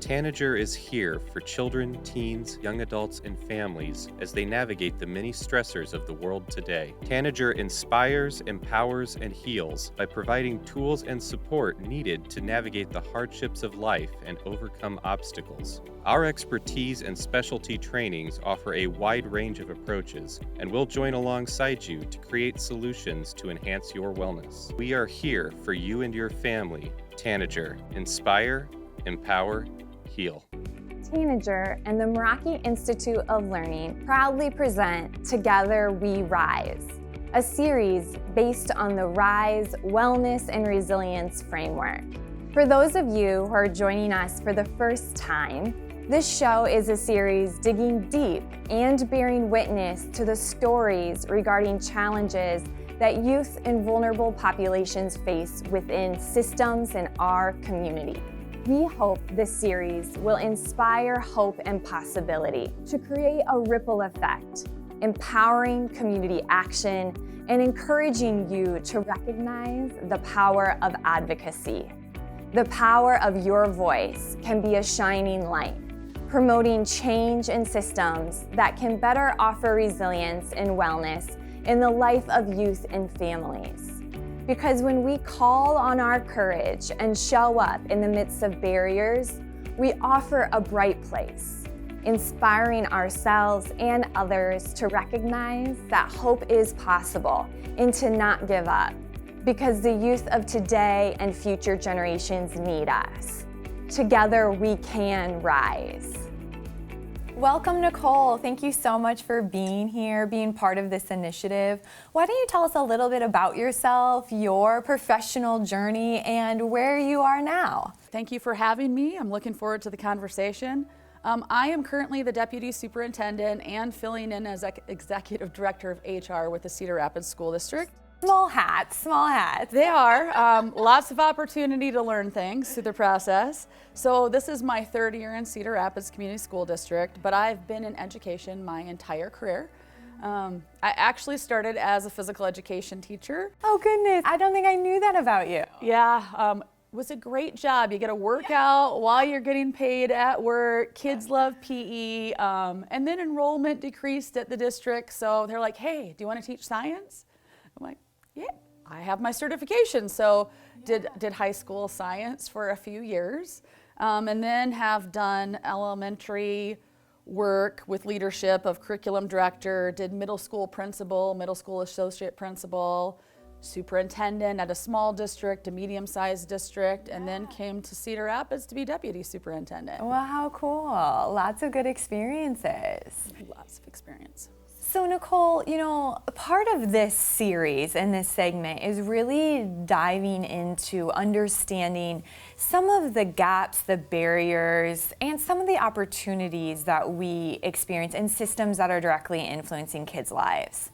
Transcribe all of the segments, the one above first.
Tanager is here for children, teens, young adults, and families as they navigate the many stressors of the world today. Tanager inspires, empowers, and heals by providing tools and support needed to navigate the hardships of life and overcome obstacles. Our expertise and specialty trainings offer a wide range of approaches, and we'll join alongside you to create solutions to enhance your wellness. We are here for you and your family. Tanager, inspire, empower, heal. Tanager and the Meraki Institute of Learning proudly present Together We Rise, a series based on the Rise Wellness and Resilience framework. For those of you who are joining us for the first time, this show is a series digging deep and bearing witness to the stories regarding challenges that youth and vulnerable populations face within systems in our community. We hope this series will inspire hope and possibility to create a ripple effect, empowering community action and encouraging you to recognize the power of advocacy. The power of your voice can be a shining light, promoting change in systems that can better offer resilience and wellness in the life of youth and families. Because when we call on our courage and show up in the midst of barriers, we offer a bright place, inspiring ourselves and others to recognize that hope is possible and to not give up, because the youth of today and future generations need us. Together we can rise. Welcome, Nicole. Thank you so much for being here, being part of this initiative. Why don't you tell us a little bit about yourself, your professional journey, and where you are now? Thank you for having me. I'm looking forward to the conversation. I am currently the Deputy Superintendent and filling in as Executive Director of HR with the Cedar Rapids School District. Small hats, small hats. They are. Lots of opportunity to learn things through the process. So this is my third year in Cedar Rapids Community School District, but I've been in education my entire career. I actually started as a physical education teacher. Oh goodness, I don't think I knew that about you. Yeah, it was a great job. You get to work out while you're getting paid at work. Kids love PE, and then enrollment decreased at the district, so they're like, hey, do you want to teach science? I'm like, yeah, I have my certification. So did high school science for a few years, and then have done elementary work with leadership of curriculum director, did middle school principal, middle school associate principal, superintendent at a small district, a medium-sized district, and then came to Cedar Rapids to be deputy superintendent. Well, how cool. Lots of good experiences. Lots of experience. So Nicole, part of this series and this segment is really diving into understanding some of the gaps, the barriers, and some of the opportunities that we experience in systems that are directly influencing kids' lives.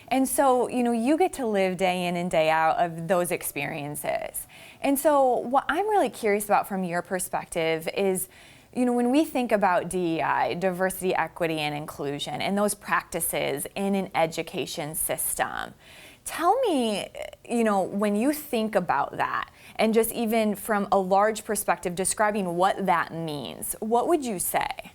And so, you get to live day in and day out of those experiences. And so what I'm really curious about from your perspective is, when we think about DEI, diversity, equity, and inclusion, and those practices in an education system, tell me, when you think about that, and just even from a large perspective, describing what that means, what would you say?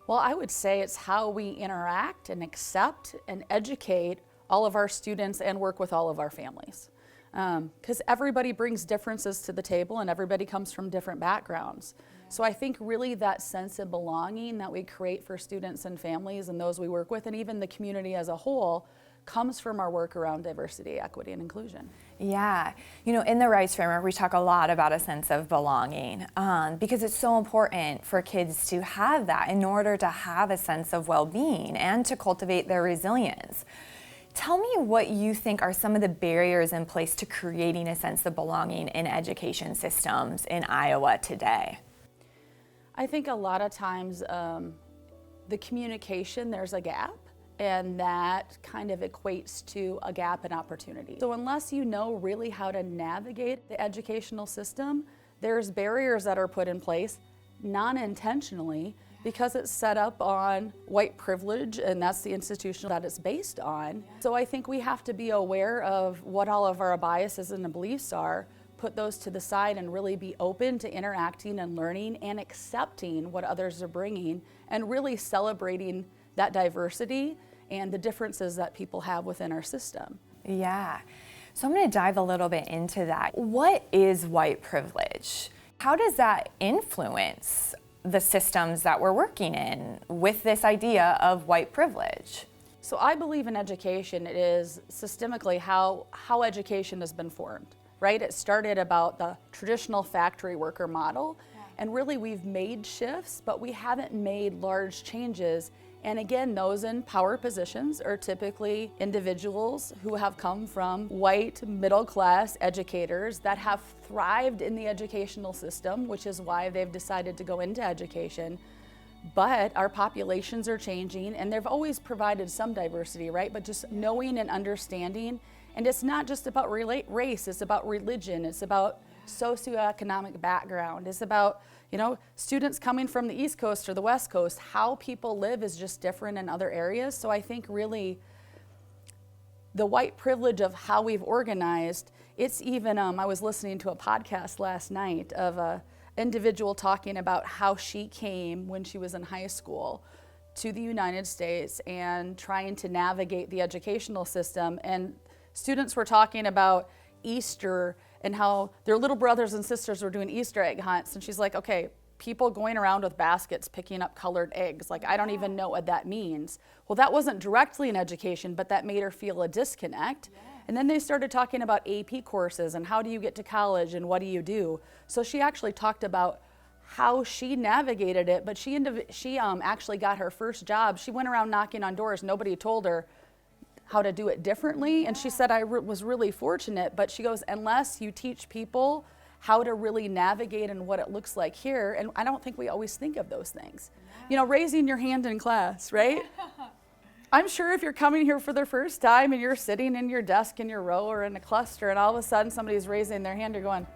Well, I would say it's how we interact and accept and educate all of our students and work with all of our families. Because everybody brings differences to the table and everybody comes from different backgrounds. So I think really that sense of belonging that we create for students and families and those we work with, and even the community as a whole, comes from our work around diversity, equity, and inclusion. Yeah, in the RISE framework, we talk a lot about a sense of belonging because it's so important for kids to have that in order to have a sense of well-being and to cultivate their resilience. Tell me what you think are some of the barriers in place to creating a sense of belonging in education systems in Iowa today. I think a lot of times the communication, there's a gap, and that kind of equates to a gap in opportunity. So unless you know really how to navigate the educational system, there's barriers that are put in place non-intentionally because it's set up on white privilege, and that's the institution that it's based on. So I think we have to be aware of what all of our biases and beliefs are, put those to the side and really be open to interacting and learning and accepting what others are bringing and really celebrating that diversity and the differences that people have within our system. Yeah. So I'm going to dive a little bit into that. What is white privilege? How does that influence the systems that we're working in with this idea of white privilege? So I believe in education, it is systemically how education has been formed, right? It started about the traditional factory worker model, and really we've made shifts, but we haven't made large changes. And again, those in power positions are typically individuals who have come from white middle-class educators that have thrived in the educational system, which is why they've decided to go into education. But our populations are changing, and they've always provided some diversity, right? But just knowing and understanding, and it's not just about race, it's about religion, it's about socioeconomic background, it's about, students coming from the East Coast or the West Coast, how people live is just different in other areas. So I think really the white privilege of how we've organized, it's even, I was listening to a podcast last night of a individual talking about how she came when she was in high school to the United States and trying to navigate the educational system. And students were talking about Easter and how their little brothers and sisters were doing Easter egg hunts. And she's like, okay, people going around with baskets picking up colored eggs. Like, I don't even know what that means. Well, that wasn't directly in education, but that made her feel a disconnect. Yeah. And then they started talking about AP courses and how do you get to college and what do you do? So she actually talked about how she navigated it, but she actually got her first job. She went around knocking on doors. Nobody told her how to do it differently. And she said, I was really fortunate, but she goes, unless you teach people how to really navigate and what it looks like here, and I don't think we always think of those things. Raising your hand in class, right? I'm sure if you're coming here for the first time and you're sitting in your desk in your row or in a cluster and all of a sudden somebody's raising their hand, you're going,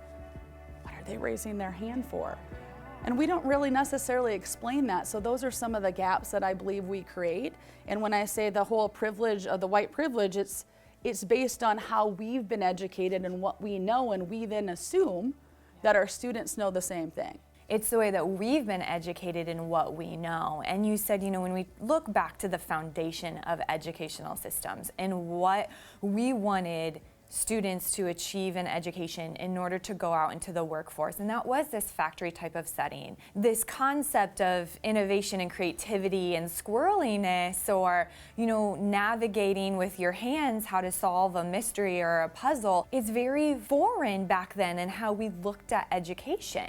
what are they raising their hand for? And we don't really necessarily explain that. So those are some of the gaps that I believe we create. And when I say the whole privilege of the white privilege, it's based on how we've been educated and what we know, and we then assume that our students know the same thing. It's the way that we've been educated in what we know. And you said, when we look back to the foundation of educational systems and what we wanted students to achieve in education in order to go out into the workforce, and that was this factory type of setting. This concept of innovation and creativity and squirreliness, or navigating with your hands how to solve a mystery or a puzzle, is very foreign back then in how we looked at education.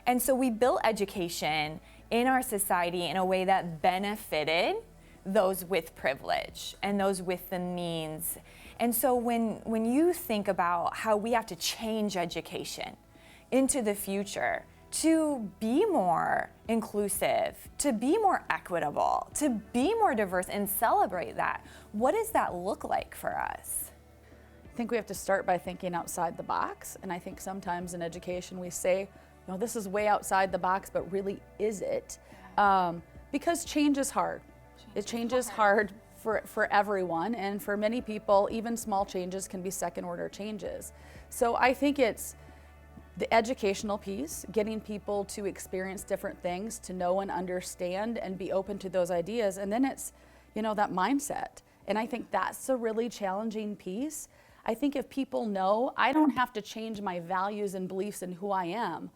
And so we built education in our society in a way that benefited those with privilege and those with the means. And so when you think about how we have to change education into the future to be more inclusive, to be more equitable, to be more diverse and celebrate that, what does that look like for us? I think we have to start by thinking outside the box. And I think sometimes in education we say, this is way outside the box, but really is it? Because change is hard. Change is hard for everyone, and for many people, even small changes can be second order changes. So I think it's the educational piece, getting people to experience different things, to know and understand and be open to those ideas. And then it's, that mindset. And I think that's a really challenging piece. I think if people know, I don't have to change my values and beliefs in who I am,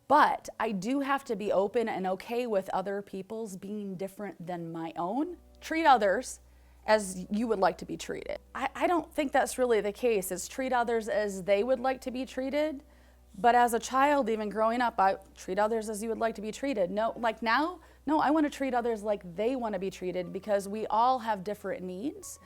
but I do have to be open and okay with other people's being different than my own. Treat others as you would like to be treated. I don't think that's really the case. It's treat others as they would like to be treated. But as a child, even growing up, I treat others as you would like to be treated. No, I want to treat others like they want to be treated, because we all have different needs.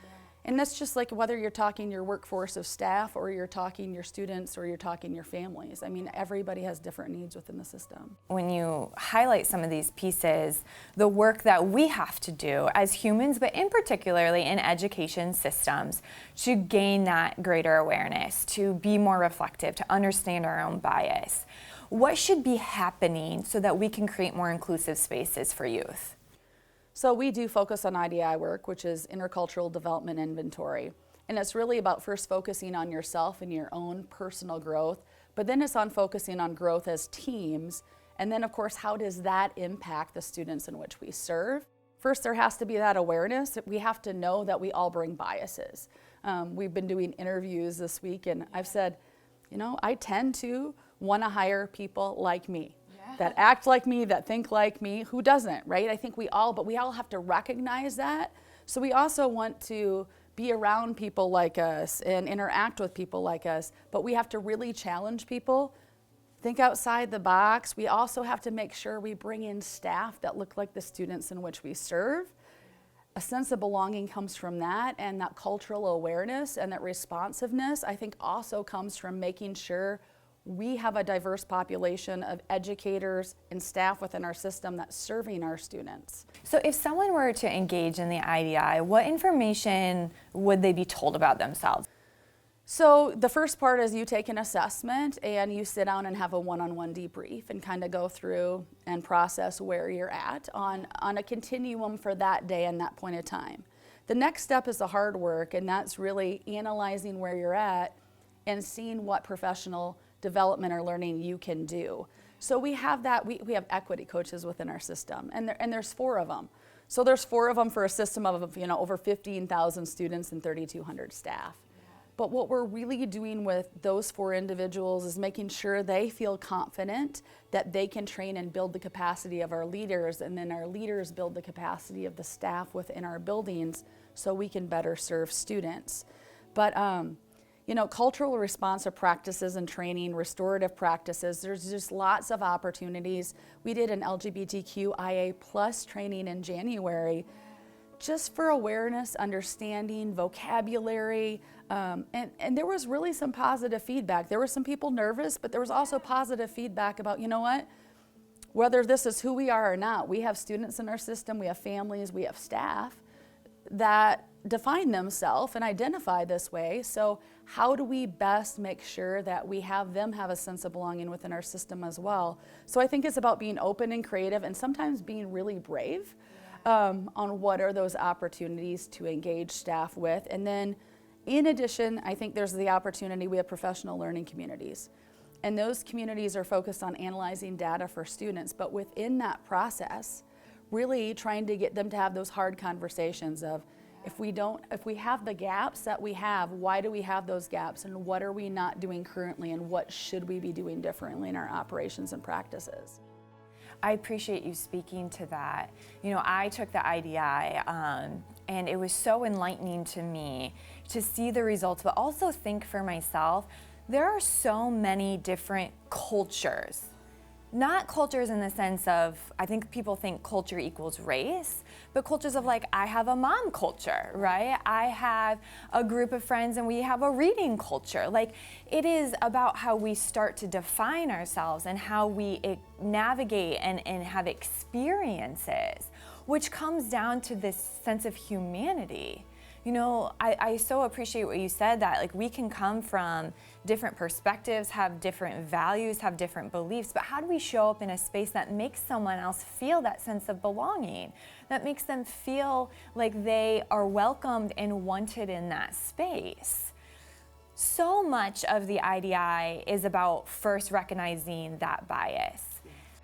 And that's just like whether you're talking your workforce of staff or you're talking your students or you're talking your families. I mean, everybody has different needs within the system. When you highlight some of these pieces, the work that we have to do as humans, but in particularly in education systems, to gain that greater awareness, to be more reflective, to understand our own bias, what should be happening so that we can create more inclusive spaces for youth? So we do focus on IDI work, which is intercultural development inventory. And it's really about first focusing on yourself and your own personal growth, But then it's on focusing on growth as teams. And then, of course, how does that impact the students in which we serve? First, there has to be that awareness that we have to know that we all bring biases. We've been doing interviews this week, and I've said, you know, I tend to want to hire people like me, that act like me, that think like me. Who doesn't, right? I think we all have to recognize that. So we also want to be around people like us and interact with people like us, but we have to really challenge people. Think outside the box. We also have to make sure we bring in staff that look like the students in which we serve. A sense of belonging comes from that, and that cultural awareness and that responsiveness, I think, also comes from making sure we have a diverse population of educators and staff within our system that's serving our students. So if someone were to engage in the IDI, what information would they be told about themselves? So the first part is you take an assessment and you sit down and have a one-on-one debrief and kind of go through and process where you're at on a continuum for that day and that point of time. The next step is the hard work, and that's really analyzing where you're at and seeing what professional development or learning you can do. So we have that, we have equity coaches within our system, and there's 4 of them. So there's 4 of them for a system of, you know, over 15,000 students and 3,200 staff. But what we're really doing with those 4 individuals is making sure they feel confident that they can train and build the capacity of our leaders, and then our leaders build the capacity of the staff within our buildings so we can better serve students. But you know, cultural responsive practices and training, restorative practices, there's just lots of opportunities. We did an LGBTQIA+ training in January just for awareness, understanding, vocabulary, and there was really some positive feedback. There were some people nervous, but there was also positive feedback about, you know what, whether this is who we are or not, we have students in our system, we have families, we have staff that define themselves and identify this way. So how do we best make sure that we have them have a sense of belonging within our system as well? So I think it's about being open and creative and sometimes being really brave on what are those opportunities to engage staff with. And then in addition, I think there's the opportunity, we have professional learning communities. And those communities are focused on analyzing data for students, but within that process, really trying to get them to have those hard conversations of, if we have the gaps that we have, why do we have those gaps, and what are we not doing currently, and what should we be doing differently in our operations and practices? I appreciate you speaking to that. You know, I took the IDI and it was so enlightening to me to see the results, but also think for myself, there are so many different cultures. Not cultures in the sense of, I think people think culture equals race, but cultures of like, I have a mom culture, right? I have a group of friends and we have a reading culture. Like, it is about how we start to define ourselves and how we navigate and have experiences, which comes down to this sense of humanity. You know, I so appreciate what you said, that like we can come from different perspectives, have different values, have different beliefs, but how do we show up in a space that makes someone else feel that sense of belonging, that makes them feel like they are welcomed and wanted in that space? So much of the IDI is about first recognizing that bias.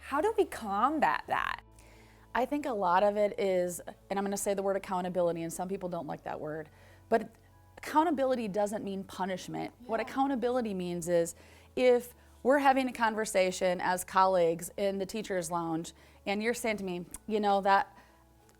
How do we combat that? I think a lot of it is, and I'm going to say the word accountability, and some people don't like that word, but accountability doesn't mean punishment. Yeah. What accountability means is, if we're having a conversation as colleagues in the teacher's lounge, and you're saying to me, you know, that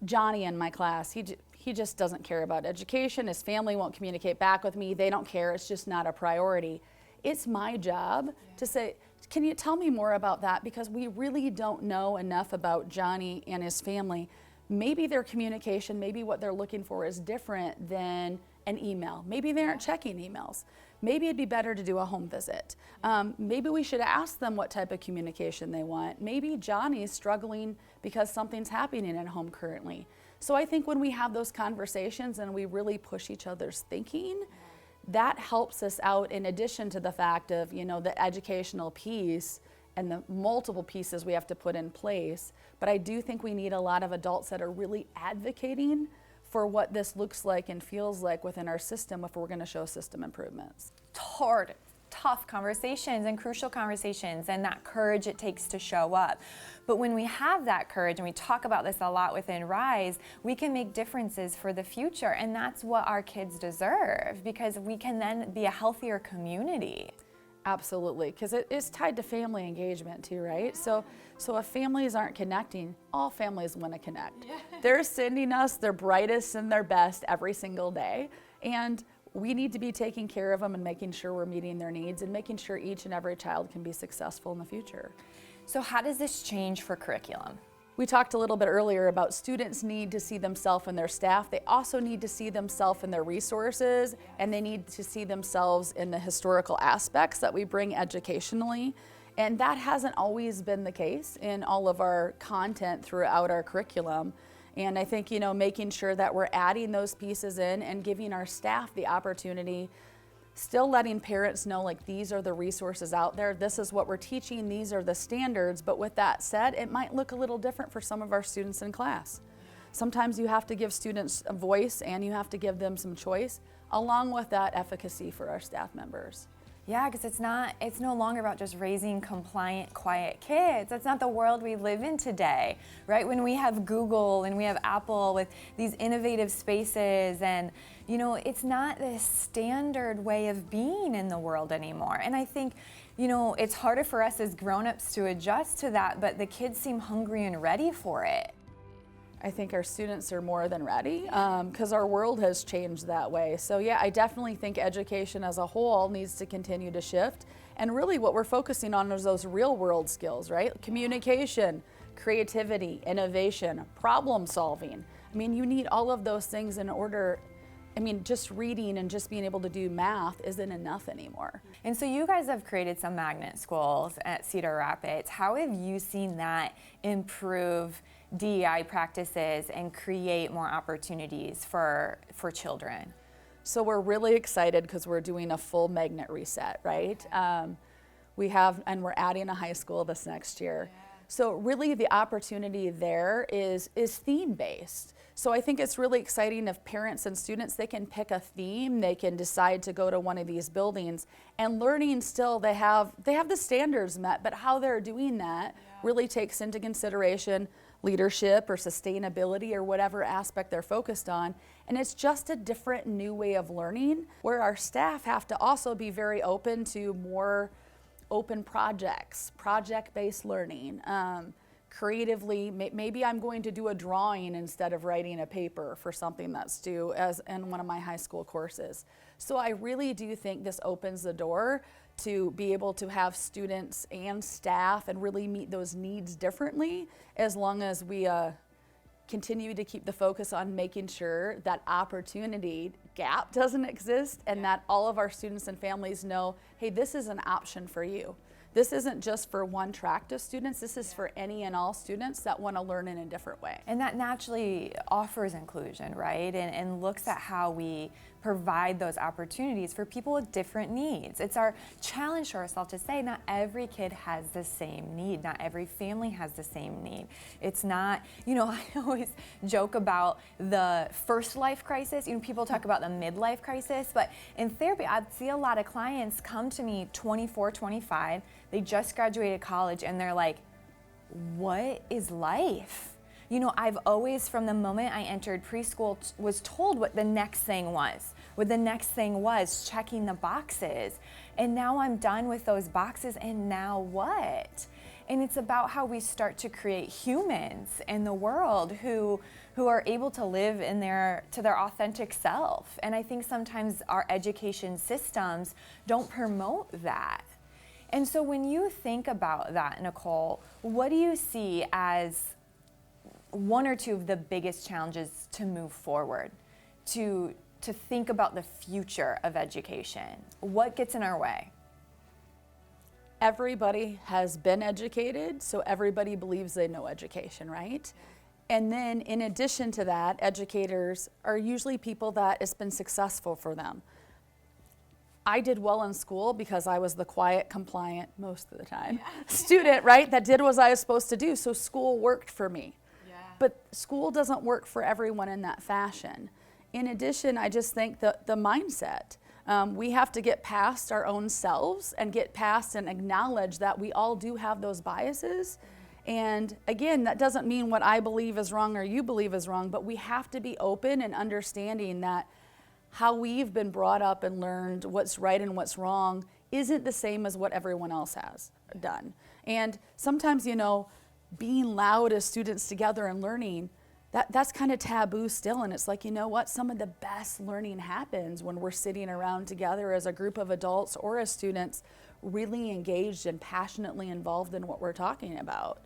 Johnny in my class, he just doesn't care about education, his family won't communicate back with me, they don't care, it's just not a priority. It's my job to say, can you tell me more about that? Because we really don't know enough about Johnny and his family. Maybe their communication, maybe what they're looking for is different than an email. Maybe they aren't checking emails. Maybe it'd be better to do a home visit. Maybe we should ask them what type of communication they want. Maybe Johnny's struggling because something's happening at home currently. So I think when we have those conversations and we really push each other's thinking, that helps us out, in addition to the fact of, you know, the educational piece and the multiple pieces we have to put in place. But I do think we need a lot of adults that are really advocating for what this looks like and feels like within our system if we're going to show system improvements. tough conversations and crucial conversations and that courage it takes to show up. But when we have that courage, and we talk about this a lot within Rise, we can make differences for the future, and that's what our kids deserve, because we can then be a healthier community. Absolutely, because it is tied to family engagement too, right? So if families aren't connecting, all families want to connect. They're sending us their brightest and their best every single day, and we need to be taking care of them and making sure we're meeting their needs and making sure each and every child can be successful in the future. So how does this change for curriculum? We talked a little bit earlier about students need to see themselves in their staff. They also need to see themselves in their resources, and they need to see themselves in the historical aspects that we bring educationally. And that hasn't always been the case in all of our content throughout our curriculum. And I think, making sure that we're adding those pieces in and giving our staff the opportunity, still letting parents know, like, these are the resources out there, this is what we're teaching, these are the standards. But with that said, it might look a little different for some of our students in class. Sometimes you have to give students a voice and you have to give them some choice, along with that efficacy for our staff members. Yeah, because it's no longer about just raising compliant, quiet kids. That's not the world we live in today, right? When we have Google and we have Apple with these innovative spaces, and it's not this standard way of being in the world anymore. And I think, it's harder for us as grown-ups to adjust to that, but the kids seem hungry and ready for it. I think our students are more than ready, because our world has changed that way. So yeah, I definitely think education as a whole needs to continue to shift. And really what we're focusing on is those real world skills, right? Communication, creativity, innovation, problem solving. I mean, you need all of those things in order. Just reading and just being able to do math isn't enough anymore. And so you guys have created some magnet schools at Cedar Rapids. How have you seen that improve DEI practices and create more opportunities for children? So we're really excited because we're doing a full magnet reset, right? We're adding a high school this next year. So really the opportunity there is theme-based. So I think it's really exciting if parents and students, they can pick a theme, they can decide to go to one of these buildings, and learning still, they have the standards met, but how they're doing that really takes into consideration leadership or sustainability or whatever aspect they're focused on. And it's just a different new way of learning, where our staff have to also be very open to more open projects, project-based learning. Creatively, maybe I'm going to do a drawing instead of writing a paper for something that's due as in one of my high school courses. So I really do think this opens the door to be able to have students and staff and really meet those needs differently, as long as we continue to keep the focus on making sure that opportunity gap doesn't exist, and that all of our students and families know, hey, this is an option for you. This isn't just for one tract of students, this is for any and all students that want to learn in a different way. And that naturally offers inclusion, right? And looks at how we provide those opportunities for people with different needs. It's our challenge to ourselves to say not every kid has the same need, not every family has the same need. It's not, I always joke about the first life crisis. People talk about the midlife crisis, but in therapy, I see a lot of clients come to me 24, 25, they just graduated college, and they're like, what is life? I've always, from the moment I entered preschool, was told what the next thing was. What the next thing was checking the boxes. And now I'm done with those boxes, and now what? And it's about how we start to create humans in the world who are able to live in their authentic self. And I think sometimes our education systems don't promote that. And so when you think about that, Nicole, what do you see as one or two of the biggest challenges to move forward, to think about the future of education? What gets in our way? Everybody has been educated, so everybody believes they know education, right? And then in addition to that, educators are usually people that it's been successful for them. I did well in school because I was the quiet, compliant, most of the time, student, right, that did what I was supposed to do, so school worked for me. But school doesn't work for everyone in that fashion. In addition, I just think the mindset. We have to get past our own selves and get past and acknowledge that we all do have those biases. And again, that doesn't mean what I believe is wrong or you believe is wrong, but we have to be open and understanding that how we've been brought up and learned what's right and what's wrong isn't the same as what everyone else has done. And sometimes, being loud as students together and learning, that's kind of taboo still. And it's like, you know what? Some of the best learning happens when we're sitting around together as a group of adults or as students, really engaged and passionately involved in what we're talking about.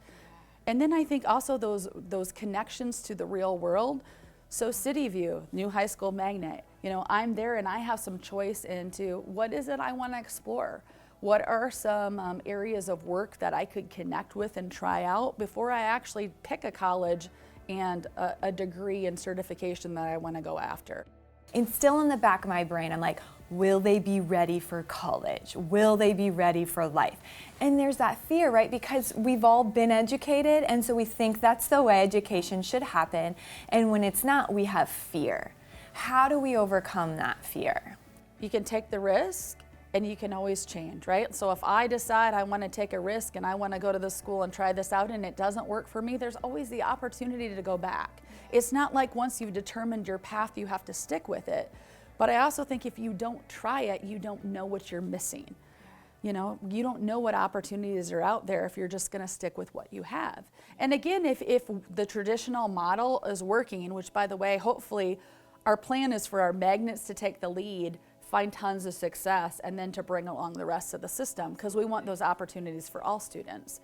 And then I think also those connections to the real world. So City View, new high school magnet, I'm there and I have some choice into what is it I want to explore? What are some areas of work that I could connect with and try out before I actually pick a college and a degree and certification that I want to go after? And still in the back of my brain, I'm like, will they be ready for college? Will they be ready for life? And there's that fear, right? Because we've all been educated, and so we think that's the way education should happen. And when it's not, we have fear. How do we overcome that fear? You can take the risk and you can always change, right? So if I decide I want to take a risk and I want to go to this school and try this out and it doesn't work for me, there's always the opportunity to go back. It's not like once you've determined your path, you have to stick with it. But I also think if you don't try it, you don't know what you're missing. You don't know what opportunities are out there if you're just going to stick with what you have. And again, if the traditional model is working, which by the way, hopefully our plan is for our magnets to take the lead, find tons of success, and then to bring along the rest of the system, because we want those opportunities for all students.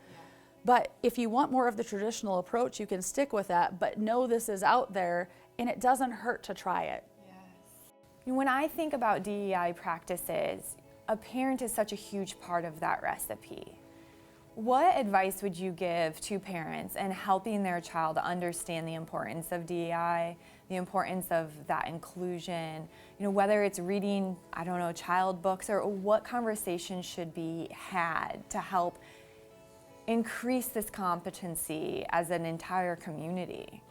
But if you want more of the traditional approach, you can stick with that, but know this is out there and it doesn't hurt to try it. When I think about DEI practices, a parent is such a huge part of that recipe. What advice would you give to parents in helping their child understand the importance of DEI, the importance of that inclusion, whether it's reading, child books, or what conversations should be had to help increase this competency as an entire community?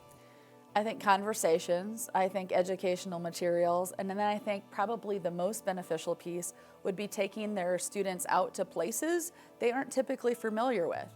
I think conversations, I think educational materials, and then I think probably the most beneficial piece would be taking their students out to places they aren't typically familiar with.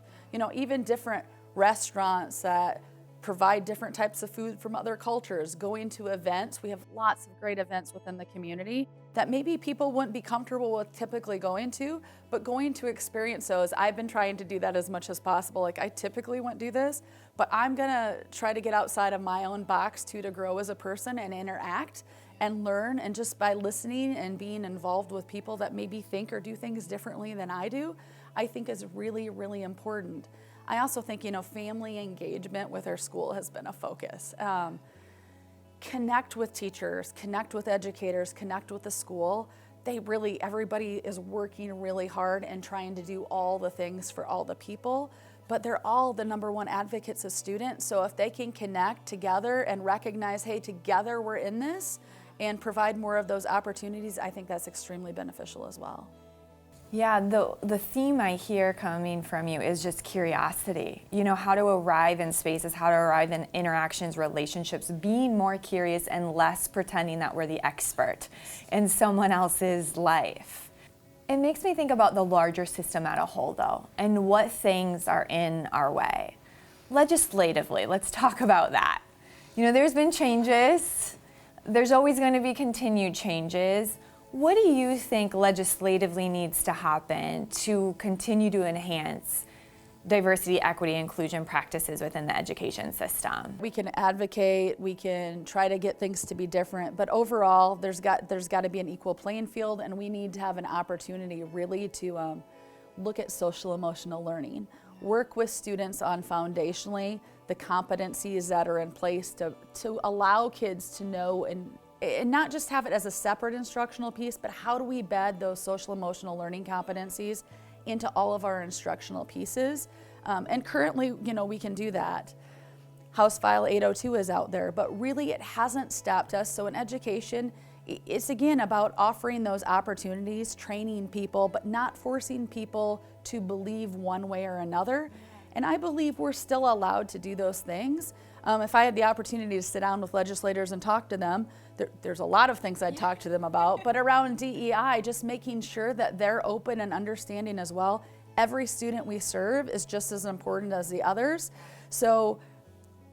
Even different restaurants that provide different types of food from other cultures, going to events. We have lots of great events within the community that maybe people wouldn't be comfortable with typically going to, but going to experience those. I've been trying to do that as much as possible. Like I typically wouldn't do this, but I'm gonna try to get outside of my own box too, to grow as a person and interact and learn. And just by listening and being involved with people that maybe think or do things differently than I do, I think is really, really important. I also think, family engagement with our school has been a focus. Connect with teachers, connect with educators, connect with the school. Everybody is working really hard and trying to do all the things for all the people, but they're all the number one advocates of students. So if they can connect together and recognize, hey, together we're in this, and provide more of those opportunities, I think that's extremely beneficial as well. Yeah, the theme I hear coming from you is just curiosity. How to arrive in spaces, how to arrive in interactions, relationships, being more curious and less pretending that we're the expert in someone else's life. It makes me think about the larger system as a whole, though, and what things are in our way. Legislatively, let's talk about that. There's been changes. There's always going to be continued changes. What do you think legislatively needs to happen to continue to enhance diversity, equity, inclusion practices within the education system? We can advocate, we can try to get things to be different, but overall, there's got to be an equal playing field, and we need to have an opportunity really to look at social emotional learning, work with students on foundationally the competencies that are in place to allow kids to know and not just have it as a separate instructional piece, but how do we bed those social emotional learning competencies into all of our instructional pieces? And currently, we can do that. House File 802 is out there, but really it hasn't stopped us. So in education, it's again about offering those opportunities, training people, but not forcing people to believe one way or another. And I believe we're still allowed to do those things. If I had the opportunity to sit down with legislators and talk to them, there's a lot of things I'd talk to them about, but around DEI, just making sure that they're open and understanding as well. Every student we serve is just as important as the others. So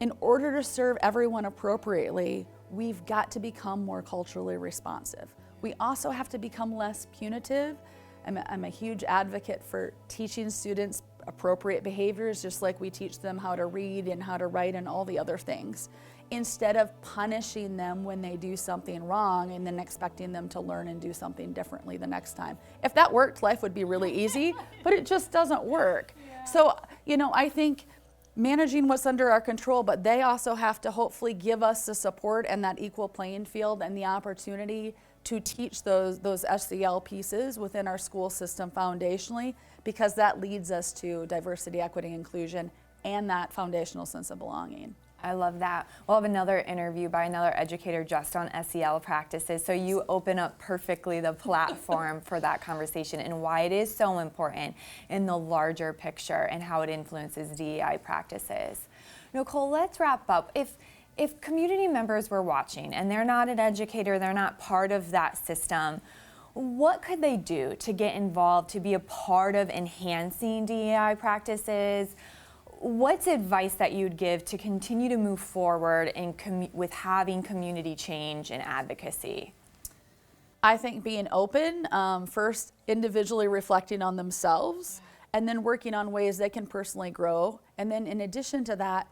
in order to serve everyone appropriately, we've got to become more culturally responsive. We also have to become less punitive. I'm a huge advocate for teaching students appropriate behaviors, just like we teach them how to read and how to write and all the other things, instead of punishing them when they do something wrong and then expecting them to learn and do something differently the next time. If that worked, life would be really easy, but it just doesn't work. So, I think managing what's under our control, but they also have to hopefully give us the support and that equal playing field and the opportunity to teach those SEL pieces within our school system foundationally, because that leads us to diversity, equity, inclusion, and that foundational sense of belonging. I love that. We'll have another interview by another educator just on SEL practices, so you open up perfectly the platform for that conversation and why it is so important in the larger picture and how it influences DEI practices. Nicole, let's wrap up. If community members were watching and they're not an educator, they're not part of that system, what could they do to get involved, to be a part of enhancing DEI practices? What's advice that you'd give to continue to move forward with having community change and advocacy? I think being open, first individually reflecting on themselves, and then working on ways they can personally grow. And then in addition to that,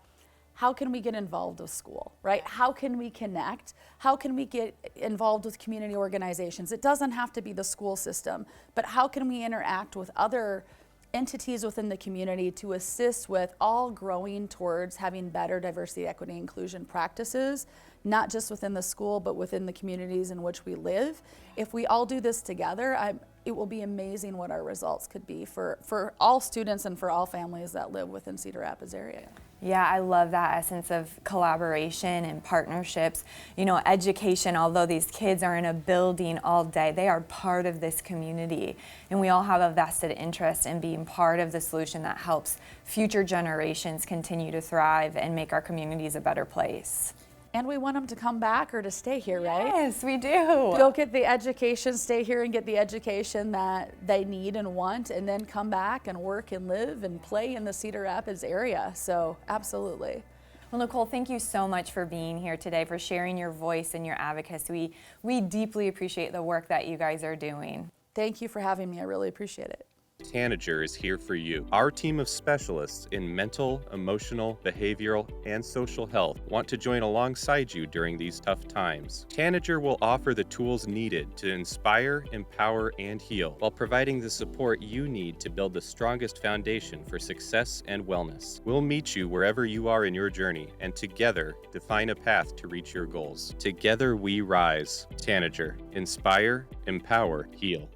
how can we get involved with school, right? How can we connect? How can we get involved with community organizations? It doesn't have to be the school system, but how can we interact with other entities within the community to assist with all growing towards having better diversity, equity, inclusion practices, not just within the school, but within the communities in which we live. If we all do this together, it will be amazing what our results could be for all students and for all families that live within Cedar Rapids area. Yeah, I love that essence of collaboration and partnerships. Education, although these kids are in a building all day, they are part of this community. And we all have a vested interest in being part of the solution that helps future generations continue to thrive and make our communities a better place. And we want them to come back or to stay here, right? Yes, we do. Go get the education, stay here and get the education that they need and want, and then come back and work and live and play in the Cedar Rapids area. So absolutely. Well, Nicole, thank you so much for being here today, for sharing your voice and your advocacy. We deeply appreciate the work that you guys are doing. Thank you for having me. I really appreciate it. Tanager is here for you. Our team of specialists in mental, emotional, behavioral, and social health want to join alongside you during these tough times. Tanager will offer the tools needed to inspire, empower, and heal, while providing the support you need to build the strongest foundation for success and wellness. We'll meet you wherever you are in your journey, and together define a path to reach your goals. Together we rise. Tanager. Inspire, empower, heal.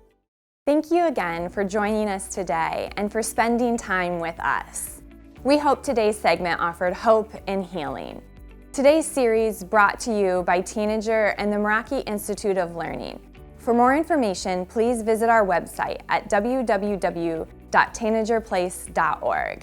Thank you again for joining us today and for spending time with us. We hope today's segment offered hope and healing. Today's series brought to you by Tanager and the Meraki Institute of Learning. For more information, please visit our website at www.tanagerplace.org.